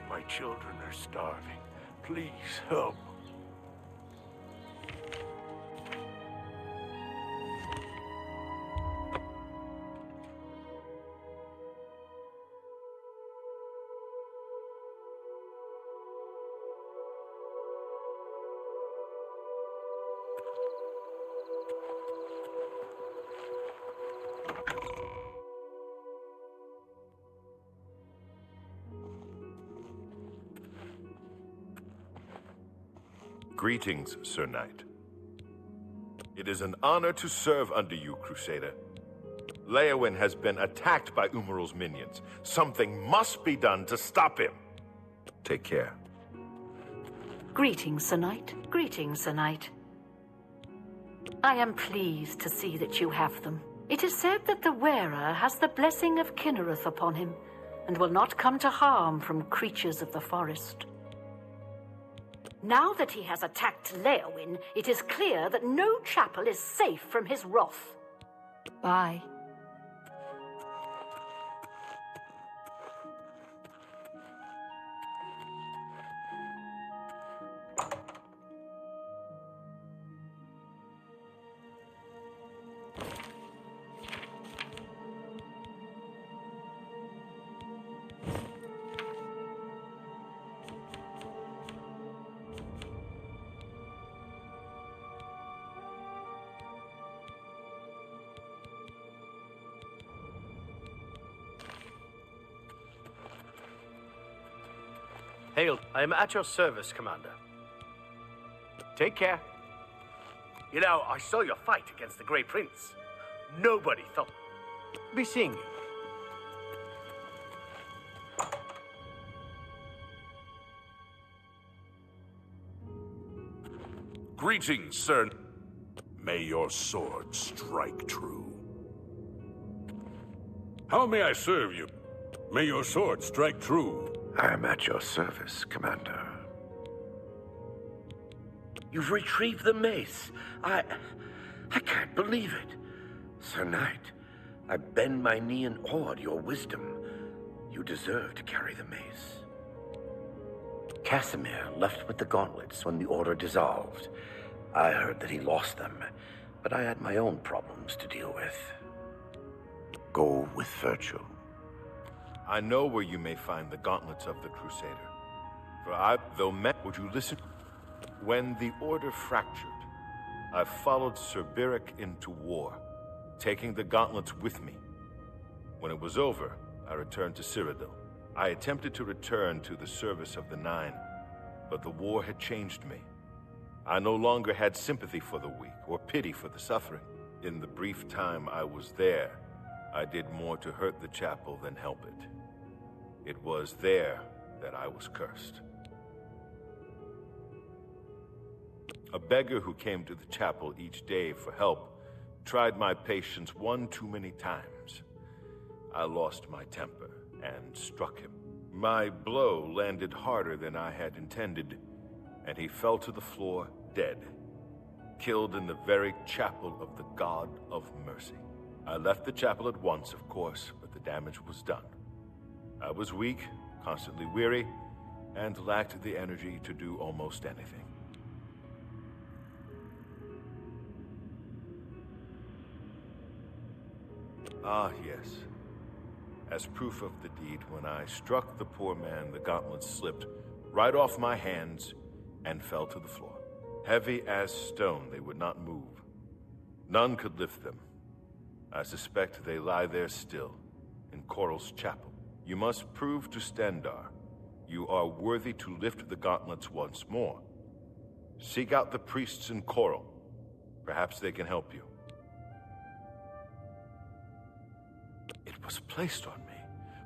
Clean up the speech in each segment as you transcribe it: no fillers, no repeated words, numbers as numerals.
My children are starving. Please help. Greetings, Sir Knight. It is an honor to serve under you, Crusader. Leowin has been attacked by Umarul's minions. Something must be done to stop him. Take care. Greetings, Sir Knight. Greetings, Sir Knight. I am pleased to see that you have them. It is said that the wearer has the blessing of Kinnereth upon him, and will not come to harm from creatures of the forest. Now that he has attacked Leowin, it is clear that no chapel is safe from his wrath. Bye. Hail, I am at your service, Commander. Take care. You know, I saw your fight against the Grey Prince. Nobody thought... Be seeing you. Greetings, sir. May your sword strike true. How may I serve you? May your sword strike true. I am at your service, Commander. You've retrieved the mace. I can't believe it. Sir Knight, I bend my knee in awe at your wisdom. You deserve to carry the mace. Casimir left with the gauntlets when the Order dissolved. I heard that he lost them, but I had my own problems to deal with. Go with Virtue. I know where you may find the gauntlets of the Crusader. Would you listen? When the Order fractured, I followed Sir Beric into war, taking the gauntlets with me. When it was over, I returned to Cyrodiil. I attempted to return to the service of the Nine, but the war had changed me. I no longer had sympathy for the weak or pity for the suffering. In the brief time I was there, I did more to hurt the chapel than help it. It was there that I was cursed. A beggar who came to the chapel each day for help tried my patience one too many times. I lost my temper and struck him. My blow landed harder than I had intended, and he fell to the floor dead, killed in the very chapel of the God of Mercy. I left the chapel at once, of course, but the damage was done. I was weak, constantly weary, and lacked the energy to do almost anything. Ah, yes. As proof of the deed, when I struck the poor man, the gauntlets slipped right off my hands and fell to the floor. Heavy as stone, they would not move. None could lift them. I suspect they lie there still, in Coral's chapel. You must prove to Stendarr you are worthy to lift the gauntlets once more. Seek out the priests in Coral. Perhaps they can help you. It was placed on me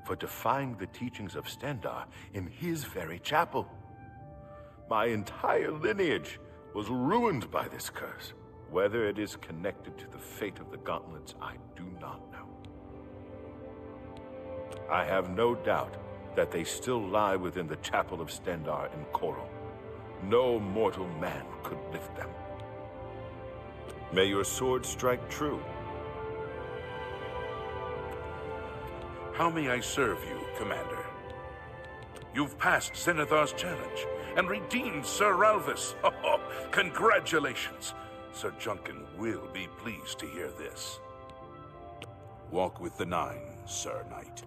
for defying the teachings of Stendarr in his very chapel. My entire lineage was ruined by this curse. Whether it is connected to the fate of the gauntlets, I do not know. I have no doubt that they still lie within the chapel of Stendarr in Coral. No mortal man could lift them. May your sword strike true. How may I serve you, Commander? You've passed Zenithar's challenge and redeemed Sir Ralvis. Oh, congratulations. Sir Junkin will be pleased to hear this. Walk with the Nine, Sir Knight.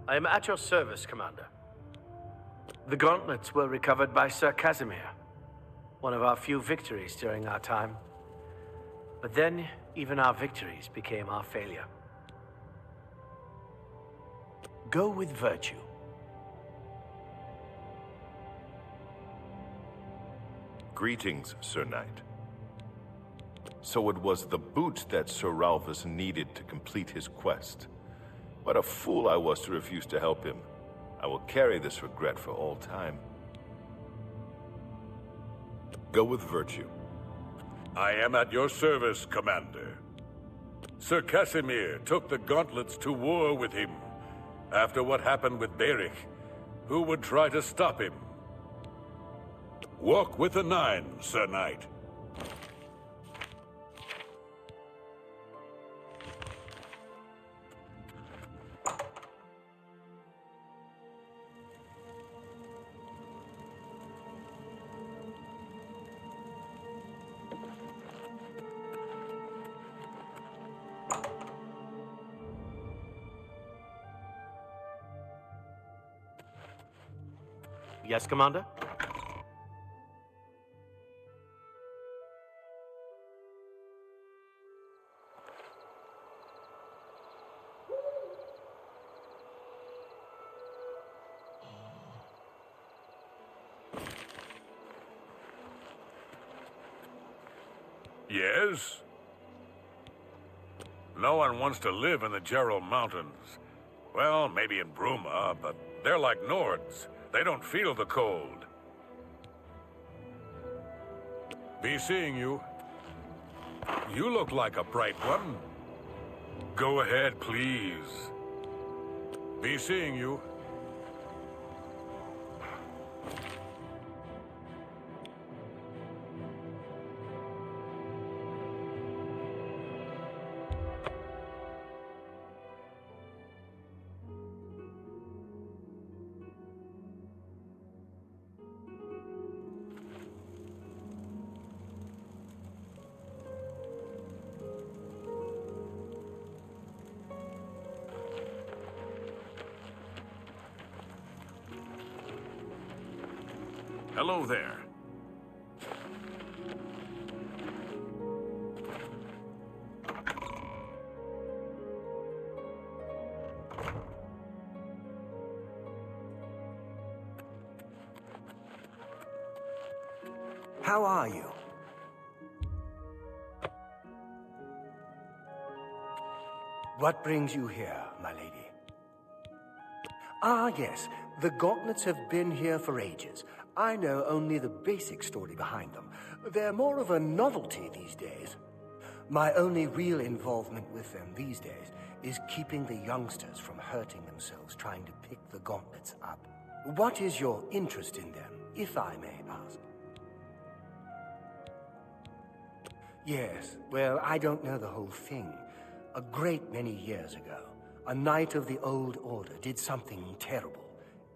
I am at your service, Commander. The gauntlets were recovered by Sir Casimir, one of our few victories during our time. But then, even our victories became our failure. Go with virtue. Greetings, Sir Knight. So it was the boot that Sir Ralvis needed to complete his quest. What a fool I was to refuse to help him. I will carry this regret for all time. Go with virtue. I am at your service, Commander. Sir Casimir took the gauntlets to war with him. After what happened with Beric, who would try to stop him? Walk with the Nine, Sir Knight. Yes, Commander? Yes? No one wants to live in the Gerald Mountains. Well, maybe in Bruma, but they're like Nords. They don't feel the cold. Be seeing you. You look like a bright one. Go ahead, please. Be seeing you. Hello there. How are you? What brings you here, my lady? Ah, yes. The gauntlets have been here for ages. I know only the basic story behind them. They're more of a novelty these days. My only real involvement with them these days is keeping the youngsters from hurting themselves trying to pick the gauntlets up. What is your interest in them, if I may ask? Yes, well, I don't know the whole thing. A great many years ago, a knight of the Old Order did something terrible,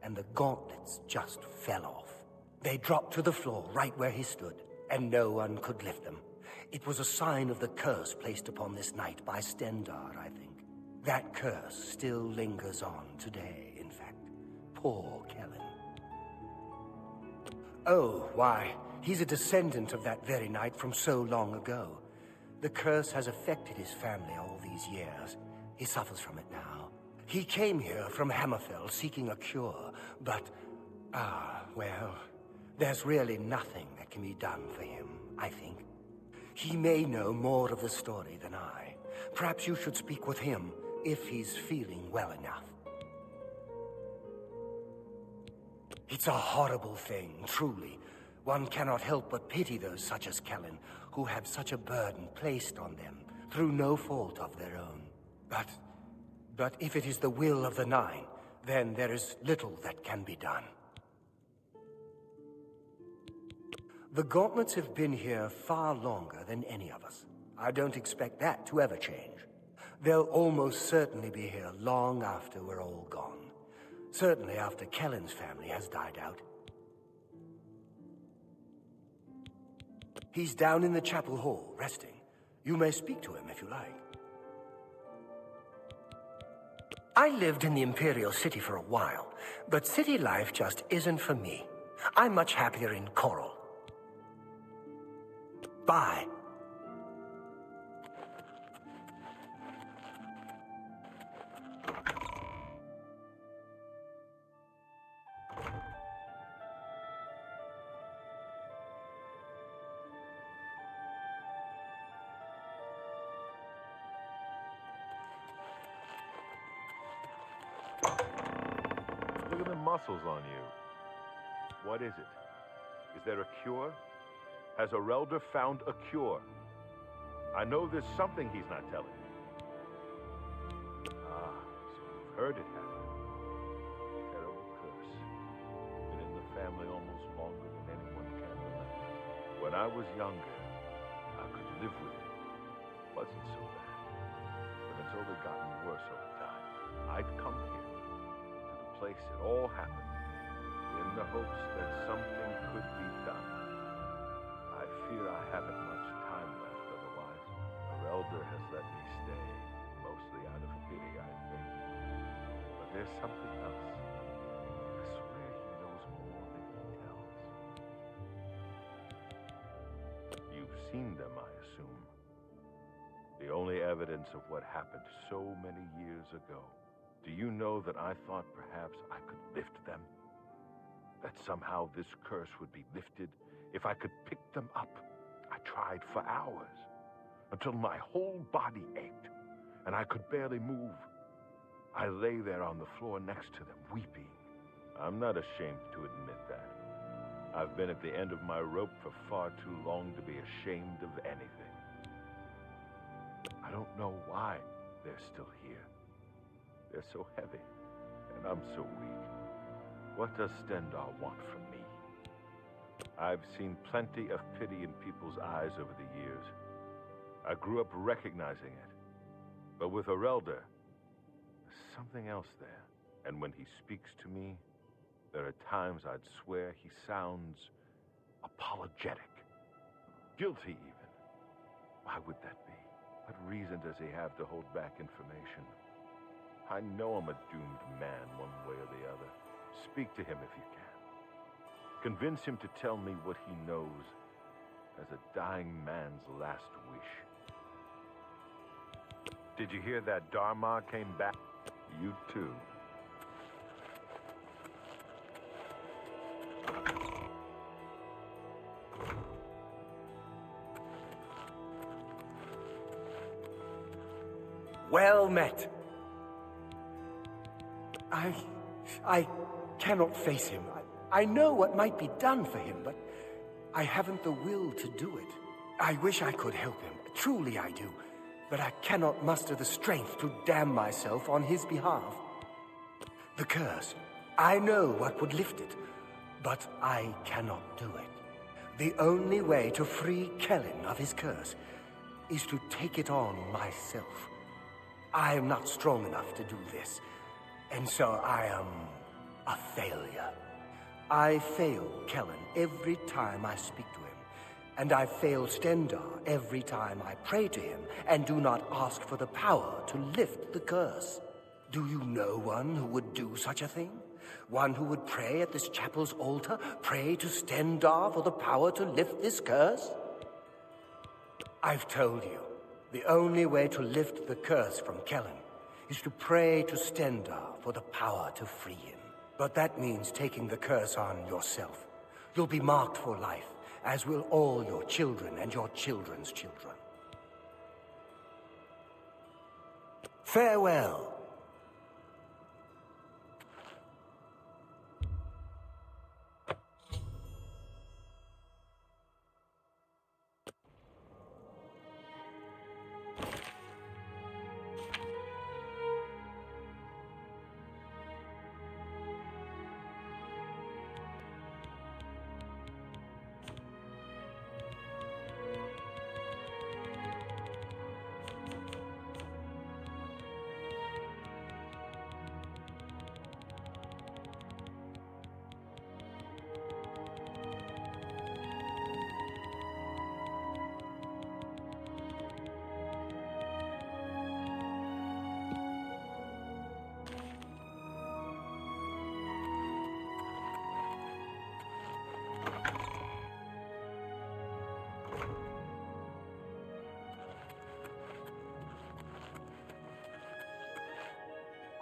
and the gauntlets just fell off. They dropped to the floor right where he stood, and no one could lift them. It was a sign of the curse placed upon this knight by Stendarr, I think. That curse still lingers on today, in fact. Poor Kellen. Oh, why, he's a descendant of that very knight from so long ago. The curse has affected his family all these years. He suffers from it now. He came here from Hammerfell seeking a cure, but, well, there's really nothing that can be done for him, I think. He may know more of the story than I. Perhaps you should speak with him, if he's feeling well enough. It's a horrible thing, truly. One cannot help but pity those such as Kellen, who have such a burden placed on them, through no fault of their own. But if it is the will of the Nine, then there is little that can be done. The gauntlets have been here far longer than any of us. I don't expect that to ever change. They'll almost certainly be here long after we're all gone. Certainly after Kellen's family has died out. He's down in the chapel hall, resting. You may speak to him if you like. I lived in the Imperial City for a while, but city life just isn't for me. I'm much happier in Coral. Bye. Look at the muscles on you. What is it? Is there a cure? Has Arelder found a cure? I know there's something he's not telling me. Ah, so you've heard it happen. Terrible curse. Been in the family almost longer than anyone can remember. When I was younger, I could live with it. Wasn't so bad. But it's only gotten worse over time. I'd come here, to the place it all happened, in the hopes that something could be done. I fear I haven't much time left otherwise. Arelder has let me stay, mostly out of pity, I think. But there's something else. I swear he knows more than he tells. You've seen them, I assume. The only evidence of what happened so many years ago. Do you know that I thought perhaps I could lift them? That somehow this curse would be lifted if I could pick them up. I tried for hours, until my whole body ached, and I could barely move. I lay there on the floor next to them, weeping. I'm not ashamed to admit that. I've been at the end of my rope for far too long to be ashamed of anything. I don't know why they're still here. They're so heavy, and I'm so weak. What does Stendarr want from me? I've seen plenty of pity in people's eyes over the years. I grew up recognizing it. But with Arelder, there's something else there. And when he speaks to me, there are times I'd swear he sounds apologetic. Guilty, even. Why would that be? What reason does he have to hold back information? I know I'm a doomed man one way or the other. Speak to him if you can. Convince him to tell me what he knows as a dying man's last wish. Did you hear that Dharma came back? You too. Well met. I cannot face him. I know what might be done for him, but I haven't the will to do it. I wish I could help him. Truly I do. But I cannot muster the strength to damn myself on his behalf. The curse. I know what would lift it, but I cannot do it. The only way to free Kellen of his curse is to take it on myself. I am not strong enough to do this, and so I am a failure. I fail Kellen every time I speak to him, and I fail Stendarr every time I pray to him and do not ask for the power to lift the curse. Do you know one who would do such a thing? One who would pray at this chapel's altar, pray to Stendarr for the power to lift this curse? I've told you, the only way to lift the curse from Kellen is to pray to Stendarr for the power to free him. But that means taking the curse on yourself. You'll be marked for life, as will all your children and your children's children. Farewell.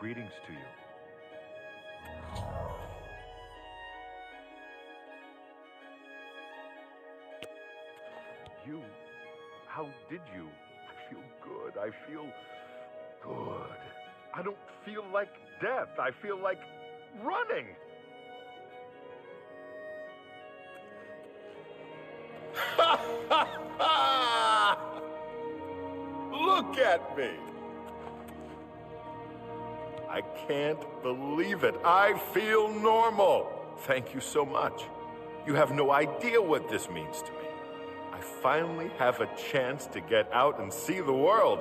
greetings to you. How did you? I feel good. I feel good. I don't feel like death. I feel like running. Look at me. I can't believe it. I feel normal. Thank you so much. You have no idea what this means to me. I finally have a chance to get out and see the world.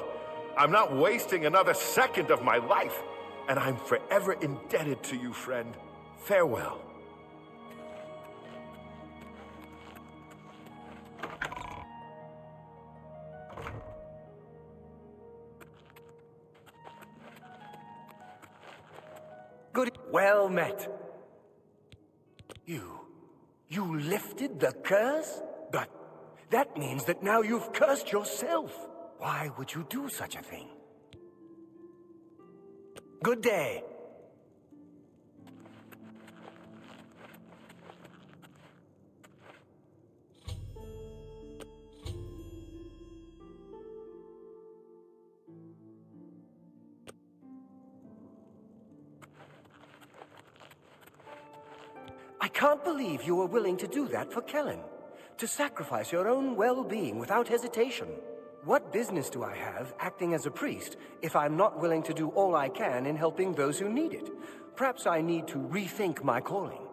I'm not wasting another second of my life, and I'm forever indebted to you, friend. Farewell. Good. Well met. You lifted the curse? But that means that now you've cursed yourself. Why would you do such a thing? Good day. I can't believe you were willing to do that for Kellen. To sacrifice your own well-being without hesitation. What business do I have acting as a priest if I'm not willing to do all I can in helping those who need it? Perhaps I need to rethink my calling.